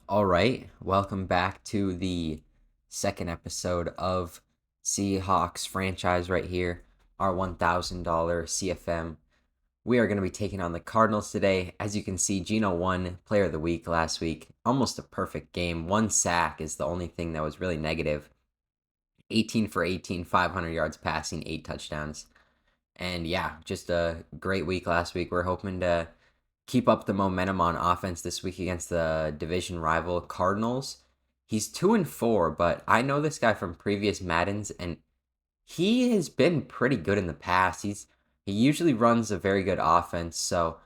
All right, welcome back to the second episode of Seahawks franchise right here, our $1,000 CFM. We are going to be taking on the Cardinals today. As you can see, Gino won Player of the Week last week. Almost a perfect game. One sack is the only thing that was really negative. 18 for 18, 500 yards passing, eight touchdowns. And yeah, just a great week last week. We're hoping to keep up the momentum on offense this week against the division rival Cardinals. He's 2-4, but I know this guy from previous Maddens, and he has been pretty good in the past. He usually runs a very good offense, so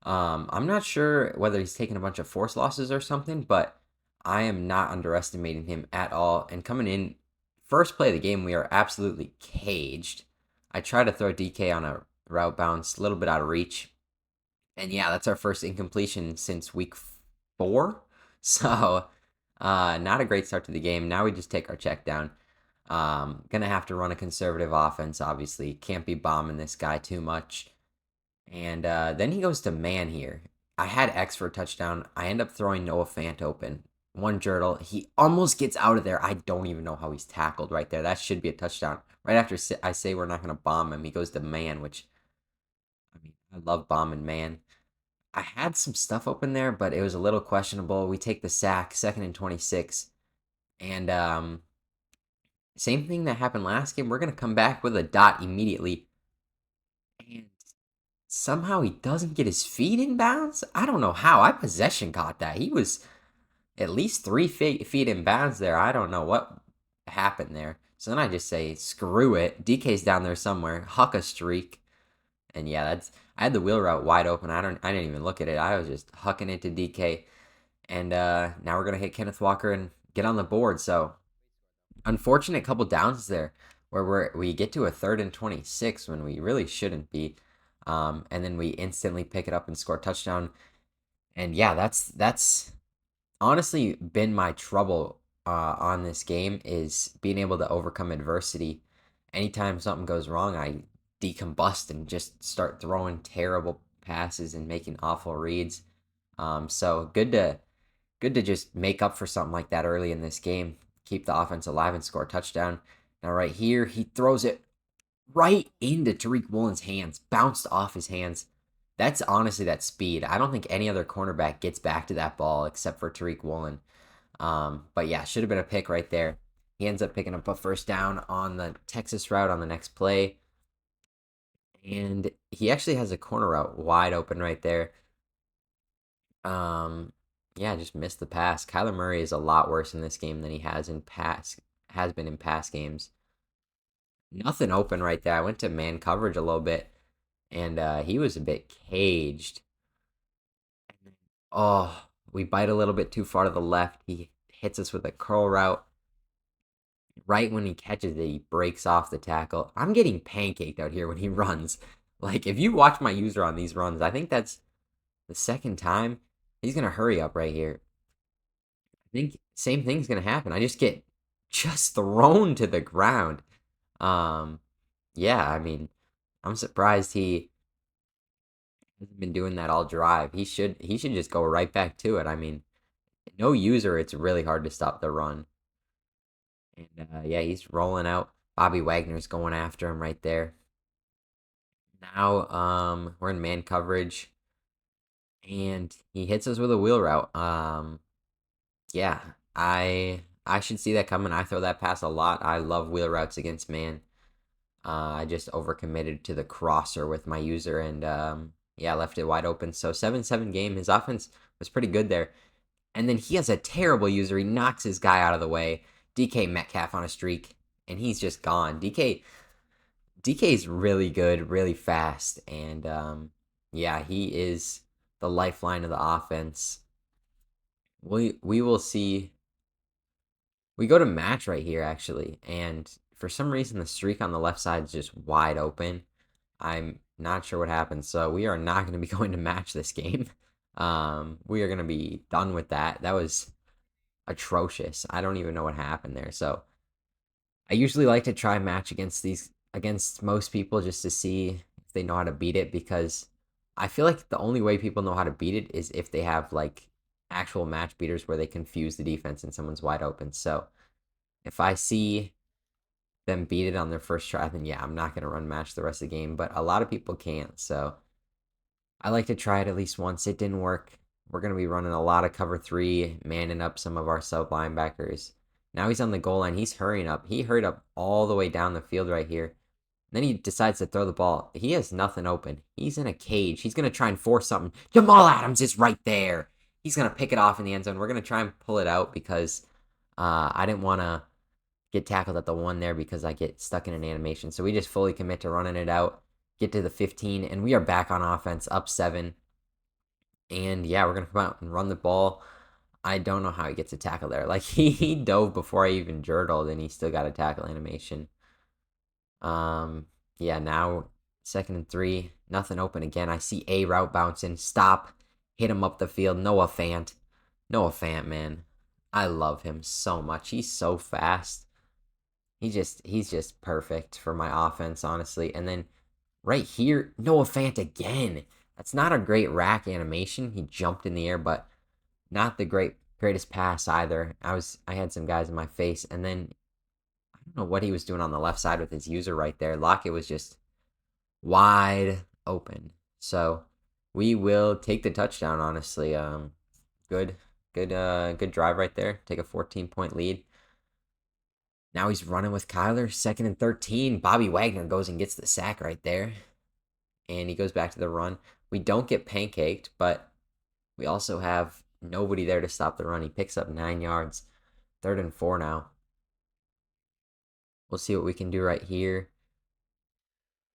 I'm not sure whether he's taking a bunch of force losses or something, but I am not underestimating him at all. And coming in first play of the game, we are absolutely caged. I tried to throw DK on a route bounce, a little bit out of reach, and yeah, that's our first incompletion since week 4. So, not a great start to the game. Now we just take our check down. Gonna have to run a conservative offense, obviously. Can't be bombing this guy too much. And then he goes to man here. I had X for a touchdown. I end up throwing Noah Fant open. One Jurtle. He almost gets out of there. I don't even know how he's tackled right there. That should be a touchdown. Right after I say we're not going to bomb him, he goes to man, which, I mean, I love bombing man. I had some stuff open there, but it was a little questionable. We take the sack, 2nd and 26. And same thing that happened last game. We're going to come back with a dot immediately. And somehow he doesn't get his feet in bounds. I don't know how. I possession caught that. He was at least 3 feet in bounds there. I don't know what happened there. So then I just say, screw it. DK's down there somewhere. Huck a streak. And yeah, I had the wheel route wide open. I didn't even look at it. I was just hucking it to DK. And now we're gonna hit Kenneth Walker and get on the board. So unfortunate couple downs there where we get to a 3rd and 26 when we really shouldn't be. And then we instantly pick it up and score a touchdown. And yeah, that's honestly been my trouble on this game is being able to overcome adversity. Anytime something goes wrong, I decombust and just start throwing terrible passes and making awful reads. So good to just make up for something like that early in this game. Keep the offense alive and score a touchdown. Now right here, he throws it right into Tariq Woolen's hands, bounced off his hands. That's honestly that speed. I don't think any other cornerback gets back to that ball except for Tariq Woolen. But yeah, should have been a pick right there. He ends up picking up a first down on the Texas route on the next play. And he actually has a corner route wide open right there. Um, yeah, just missed the pass. Kyler Murray is a lot worse in this game than he has been in past games. Nothing open right there. I went to man coverage a little bit, and he was a bit caged. Oh, we bite a little bit too far to the left. He hits us with a curl route. Right when he catches it, he breaks off the tackle. I'm getting pancaked out here when he runs. Like, if you watch my user on these runs, I think that's the second time. He's going to hurry up right here. I think same thing's going to happen. I just get just thrown to the ground. Um, yeah, I mean, I'm surprised he hasn't been doing that all drive. He should just go right back to it. I mean, no user, it's really hard to stop the run. And yeah, he's rolling out. Bobby Wagner's going after him right there. Now, we're in man coverage, and he hits us with a wheel route. Yeah, I should see that coming. I throw that pass a lot. I love wheel routes against man. I just overcommitted to the crosser with my user, and yeah, left it wide open. So 7-7 game. His offense was pretty good there. And then he has a terrible user. He knocks his guy out of the way. DK Metcalf on a streak, and he's just gone. DK is really good, really fast, and yeah, he is the lifeline of the offense. We will see. We go to match right here actually, and for some reason the streak on the left side is just wide open. I'm not sure what happened, so we are not going to be going to match this game. We are going to be done with that. That was atrocious. I don't even know what happened there. So I usually like to try match against most people just to see if they know how to beat it because I feel like the only way people know how to beat it is if they have like actual match beaters where they confuse the defense and someone's wide open. So if I see them beat it on their first try, then yeah, I'm not going to run match the rest of the game. But a lot of people can't. So I like to try it at least once. It didn't work. We're going to be running a lot of cover three, manning up some of our sub linebackers. Now he's on the goal line. He's hurrying up. He hurried up all the way down the field right here. Then he decides to throw the ball. He has nothing open. He's in a cage. He's going to try and force something. Jamal Adams is right there. He's going to pick it off in the end zone. We're going to try and pull it out because I didn't want to get tackled at the one there because I get stuck in an animation. So we just fully commit to running it out, get to the 15, and we are back on offense, up 7. And yeah, we're going to come out and run the ball. I don't know how he gets a tackle there. Like, he dove before I even jurtled, and he still got a tackle animation. Yeah, now 2nd and 3, nothing open again. I see a route bouncing. Stop. Hit him up the field. Noah Fant. Noah Fant, man. I love him so much. He's so fast. He's just perfect for my offense, honestly. And then right here, Noah Fant again. That's not a great rack animation. He jumped in the air, but not the greatest pass either. I had some guys in my face, and then I don't know what he was doing on the left side with his user right there. Lockett was just wide open. So we will take the touchdown, honestly. Good drive right there. Take a 14-point lead. Now he's running with Kyler, 2nd and 13. Bobby Wagner goes and gets the sack right there. And he goes back to the run. We don't get pancaked, but we also have nobody there to stop the run. He picks up 9 yards. 3rd and 4 now. We'll see what we can do right here.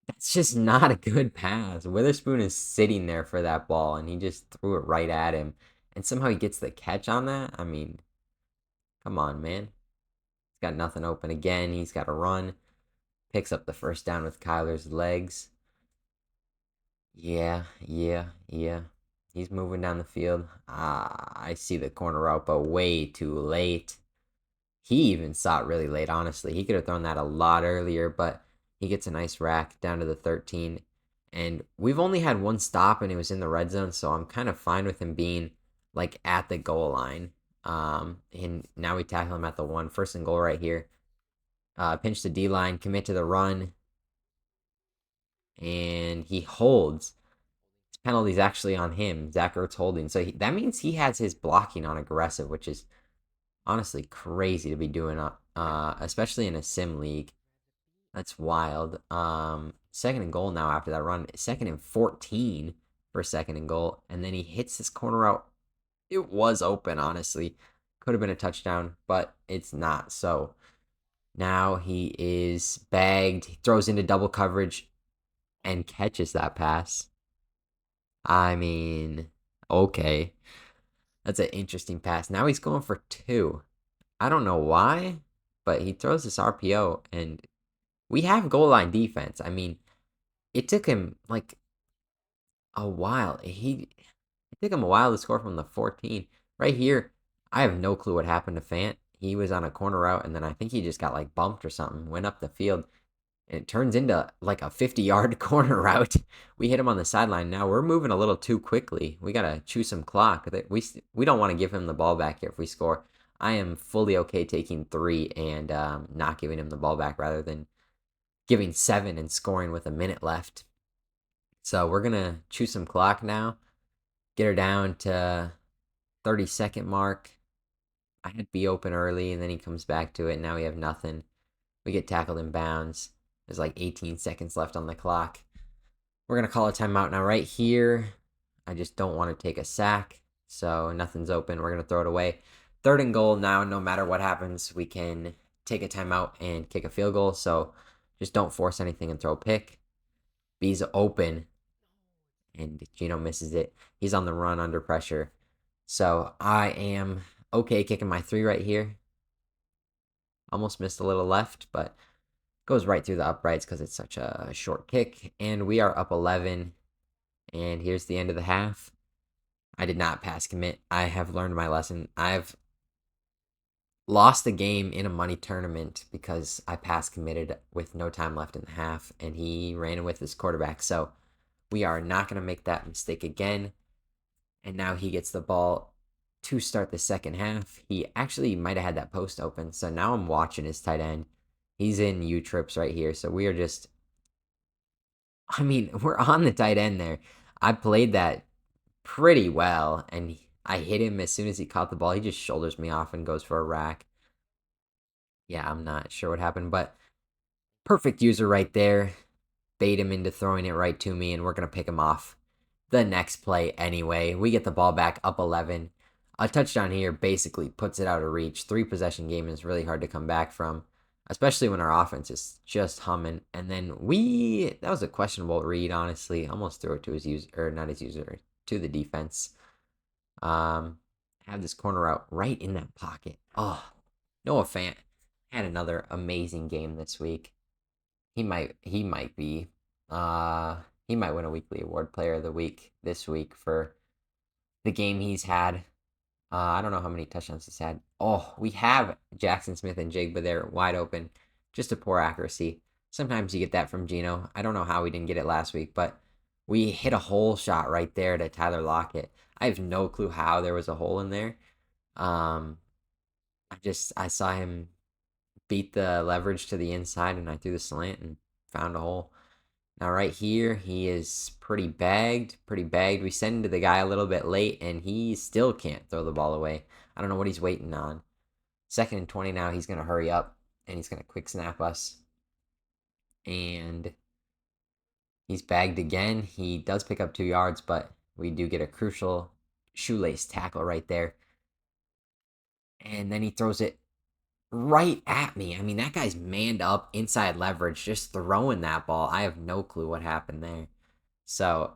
That's just not a good pass. Witherspoon is sitting there for that ball, and he just threw it right at him. And somehow he gets the catch on that? I mean, come on, man. He's got nothing open again. He's got to run. Picks up the first down with Kyler's legs. Yeah. He's moving down the field. I see the corner route, but way too late. He even saw it really late, honestly. He could have thrown that a lot earlier, but he gets a nice rack down to the 13. And we've only had one stop, and it was in the red zone, so I'm kind of fine with him being like at the goal line. And now we tackle him at the 1. 1st and goal right here. Pinch the D line, commit to the run, and he holds. His penalty's actually on him. Zach Ertz holding, so that means he has his blocking on aggressive, which is honestly crazy to be doing, especially in a sim league. That's wild. 2nd and goal now after that run. 2nd and 14 for 2nd and goal, and then he hits this corner out. It was open, honestly. Could have been a touchdown, but it's not. So now he is bagged. He throws into double coverage and catches that pass. I mean, okay. That's an interesting pass. Now he's going for 2. I don't know why, but he throws this RPO, and we have goal line defense. I mean, it took him like a while. It took him a while to score from the 14. Right here, I have no clue what happened to Fant. He was on a corner route, and then I think he just got like bumped or something, went up the field, and it turns into like a 50-yard corner route. We hit him on the sideline. Now we're moving a little too quickly. We got to chew some clock. We don't want to give him the ball back here if we score. I am fully okay taking 3 and not giving him the ball back rather than giving 7 and scoring with a minute left. So we're going to chew some clock now. Get her down to 30-second mark. I had B open early, and then he comes back to it. Now we have nothing. We get tackled in bounds. There's like 18 seconds left on the clock. We're going to call a timeout now right here. I just don't want to take a sack, so nothing's open. We're going to throw it away. 3rd and goal now. No matter what happens, we can take a timeout and kick a field goal. So just don't force anything and throw a pick. B's open, and Gino misses it. He's on the run under pressure. So I am okay kicking my 3 right here. Almost missed a little left, but goes right through the uprights because it's such a short kick. And we are up 11. And here's the end of the half. I did not pass commit. I have learned my lesson. I've lost the game in a money tournament because I pass committed with no time left in the half, and he ran with his quarterback. So we are not going to make that mistake again. And now he gets the ball to start the second half. He actually might have had that post open. So now I'm watching his tight end. He's in U trips right here. So we are just, I mean, we're on the tight end there. I played that pretty well, and I hit him as soon as he caught the ball. He just shoulders me off and goes for a rack. Yeah, I'm not sure what happened, but perfect user right there. Bait him into throwing it right to me, and we're going to pick him off the next play anyway. We get the ball back up 11. A touchdown here basically puts it out of reach. 3 possession game is really hard to come back from, especially when our offense is just humming. And then that was a questionable read, honestly. Almost threw it to his user, or not his user, to the defense. Um, have this corner out right in that pocket. Oh, Noah Fant had another amazing game this week. He might be he might win a weekly award player of the week this week for the game he's had. I don't know how many touchdowns he's had. Oh, we have Jackson Smith and Jigba there wide open. Just a poor accuracy. Sometimes you get that from Gino. I don't know how we didn't get it last week, but we hit a hole shot right there to Tyler Lockett. I have no clue how there was a hole in there. Um, I saw him beat the leverage to the inside, and I threw the slant and found a hole. Now right here, he is pretty bagged, pretty bagged. We send him to the guy a little bit late, and he still can't throw the ball away. I don't know what he's waiting on. 2nd and 20 now. He's going to hurry up, and he's going to quick snap us. And he's bagged again. He does pick up 2 yards, but we do get a crucial shoelace tackle right there. And then he throws it right at me. I mean, that guy's manned up inside leverage, just throwing that ball. I have no clue what happened there. So,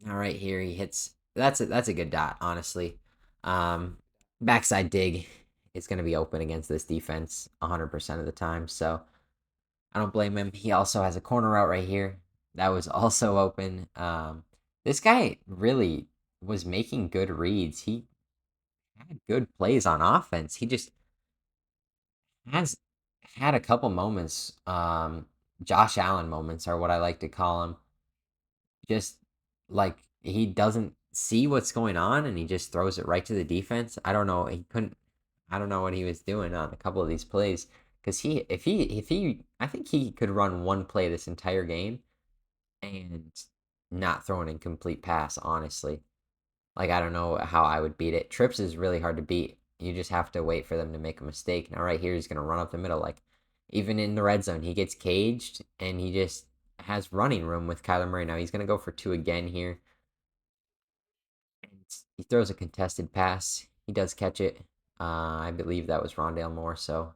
all right, here he hits. That's a good dot, honestly. Backside dig is going to be open against this defense 100% of the time. So I don't blame him. He also has a corner out right here that was also open. This guy really was making good reads. He had good plays on offense. He just has had a couple moments. Josh Allen moments are what I like to call him. Just like he doesn't see what's going on and he just throws it right to the defense. I don't know. I don't know what he was doing on a couple of these plays because I think he could run one play this entire game and not throw an incomplete pass. Honestly, like I don't know how I would beat it. Trips is really hard to beat. You just have to wait for them to make a mistake. Now right here, he's gonna run up the middle. Like even in the red zone, he gets caged and he just has running room with Kyler Murray. Now he's gonna go for 2 again here. And he throws a contested pass. He does catch it. I believe that was Rondale Moore. So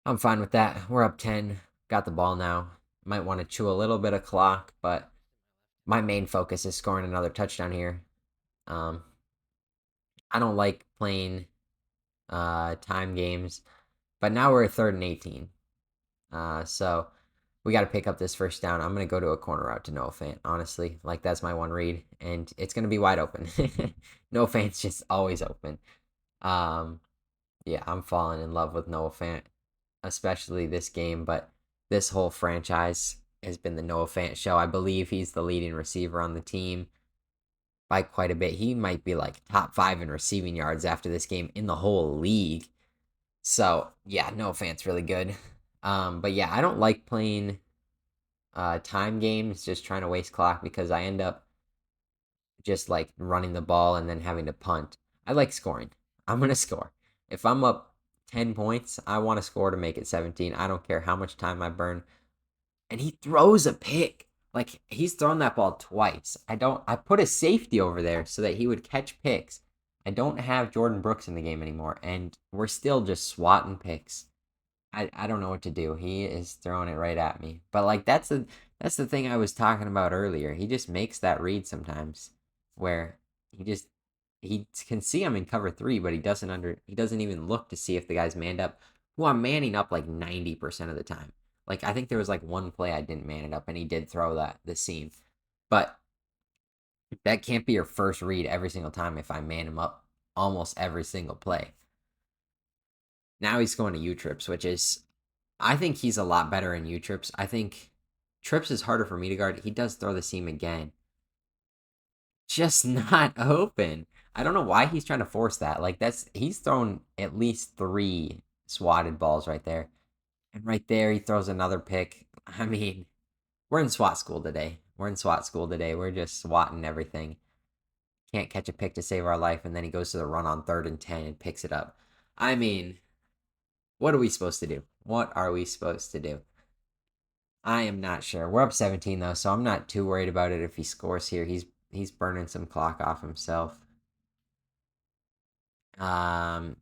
I'm fine with that. We're up 10. Got the ball now. Might want to chew a little bit of clock, but my main focus is scoring another touchdown here. Um, I don't like playing time games, but now we're 3rd and 18. So we got to pick up this first down. I'm going to go to a corner route to Noah Fant, honestly. Like, that's my one read, and it's going to be wide open. Noah Fant's just always open. Yeah, I'm falling in love with Noah Fant, especially this game, but this whole franchise has been the Noah Fant show. I believe he's the leading receiver on the team by quite a bit. He might be like top 5 in receiving yards after this game in the whole league. So, yeah, Noah Fant's really good. But yeah, I don't like playing time games, just trying to waste clock because I end up just like running the ball and then having to punt. I like scoring. I'm going to score. If I'm up 10 points, I want to score to make it 17. I don't care how much time I burn. And he throws a pick. Like he's thrown that ball twice. I put a safety over there so that he would catch picks. I don't have Jordan Brooks in the game anymore and we're still just swatting picks. I don't know what to do. He is throwing it right at me. But like that's the thing I was talking about earlier. He just makes that read sometimes where he can see I'm in cover 3, but he doesn't even look to see if the guy's manned up. Who I'm manning up like 90% of the time. Like I think there was like one play I didn't man it up and he did throw the seam. But that can't be your first read every single time if I man him up almost every single play. Now he's going to U trips, which is I think he's a lot better in U trips. I think trips is harder for me to guard. He does throw the seam again. Just not open. I don't know why he's trying to force that. Like he's thrown at least three swatted balls right there. And right there he throws another pick. I mean, we're in SWAT school today. We're in SWAT school today. We're just swatting everything. Can't catch a pick to save our life, and then he goes to the run on 3rd and 10 and picks it up. I mean, what are we supposed to do? What are we supposed to do? I am not sure. We're up 17 though, so I'm not too worried about it if he scores here. He's burning some clock off himself. Um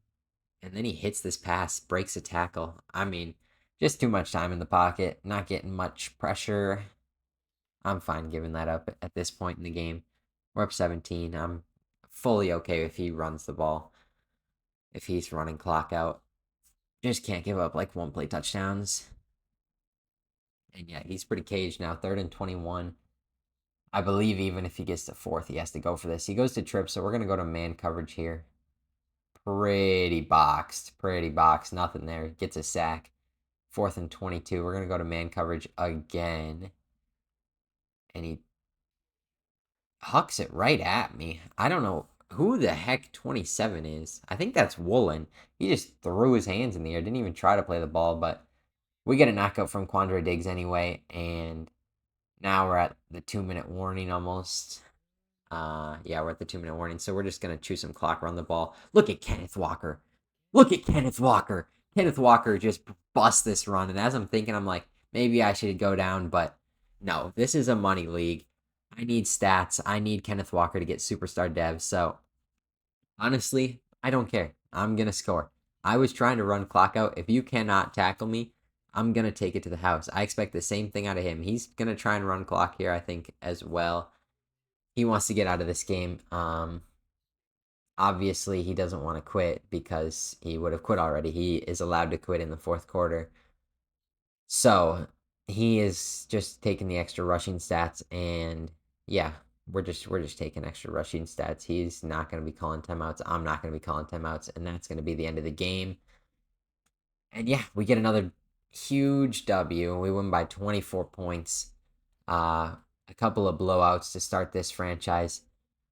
and then he hits this pass, breaks a tackle. I mean, just too much time in the pocket, not getting much pressure. I'm fine giving that up at this point in the game. We're up 17. I'm fully okay if he runs the ball. If he's running clock out. Just can't give up like one play touchdowns. And yeah, he's pretty caged now. 3rd and 21. I believe even if he gets to 4th, he has to go for this. He goes to trip, so we're going to go to man coverage here. Pretty boxed. Pretty boxed. Nothing there. Gets a sack. 4th and 22. We're going to go to man coverage again. And he hucks it right at me. I don't know who the heck 27 is. I think that's Woolen. He just threw his hands in the air. Didn't even try to play the ball, but we get a knockout from Quandre Diggs anyway. And now we're at the 2-minute warning almost. Yeah, we're at the 2-minute warning, so we're just gonna chew some clock, run the ball. Look at Kenneth Walker. Look at Kenneth Walker. Kenneth Walker just bust this run, and as I'm thinking, I'm like, maybe I should go down, but no, this is a money league. I need stats. I need Kenneth Walker to get superstar dev. So honestly, I don't care. I'm gonna score. I was trying to run clock out. If you cannot tackle me, I'm gonna take it to the house. I expect the same thing out of him. He's gonna try and run clock here, I think, as well. He wants to get out of this game. Obviously, he doesn't want to quit because he would have quit already. He is allowed to quit in the 4th quarter. So he is just taking the extra rushing stats, and yeah, we're just taking extra rushing stats. He's not going to be calling timeouts. I'm not going to be calling timeouts, and that's going to be the end of the game. And yeah, we get another huge W. We win by 24 points. A couple of blowouts to start this franchise.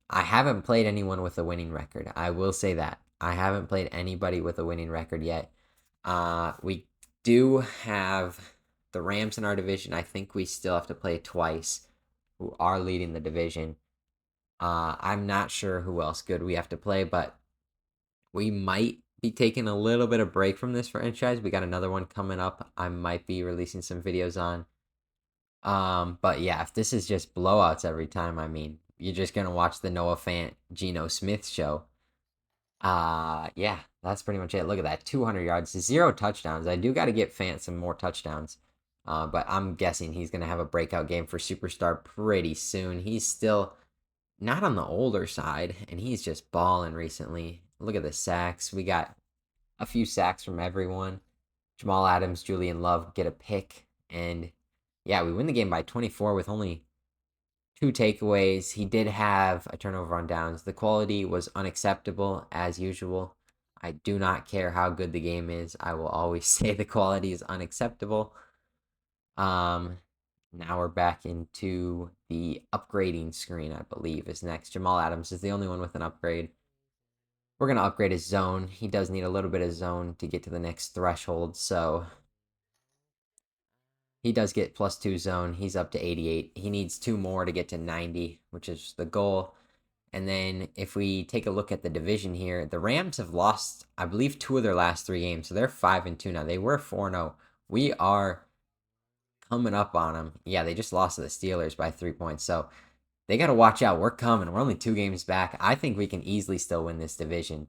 I haven't played anyone with a winning record. I will say that. I haven't played anybody with a winning record yet. We do have the Rams in our division. I think we still have to play twice, who are leading the division. I'm not sure who else good we have to play, but we might be taking a little bit of break from this franchise. We got another one coming up. I might be releasing some videos on. But yeah, if this is just blowouts every time, I mean, you're just gonna watch the Noah Fant, Geno Smith show. Yeah, that's pretty much it. Look at that, 200 yards, 0 touchdowns. I do got to get Fant some more touchdowns. But I'm guessing he's gonna have a breakout game for superstar pretty soon. He's still not on the older side, and he's just balling recently. Look at the sacks. We got a few sacks from everyone. Jamal Adams, Julian Love get a pick, and yeah, we win the game by 24 with only 2 takeaways. He did have a turnover on downs. The quality was unacceptable as usual. I do not care how good the game is. I will always say the quality is unacceptable. Now we're back into the upgrading screen, I believe, is next. Jamal Adams is the only one with an upgrade. We're going to upgrade his zone. He does need a little bit of zone to get to the next threshold, so he does get +2 zone. He's up to 88. He needs 2 more to get to 90, which is the goal. And then if we take a look at the division here, the Rams have lost, I believe, 2 of their last 3 games. So they're 5-2 now. They were 4-0. We are coming up on them. Yeah, they just lost to the Steelers by 3 points. So they got to watch out. We're coming. We're only 2 games back. I think we can easily still win this division.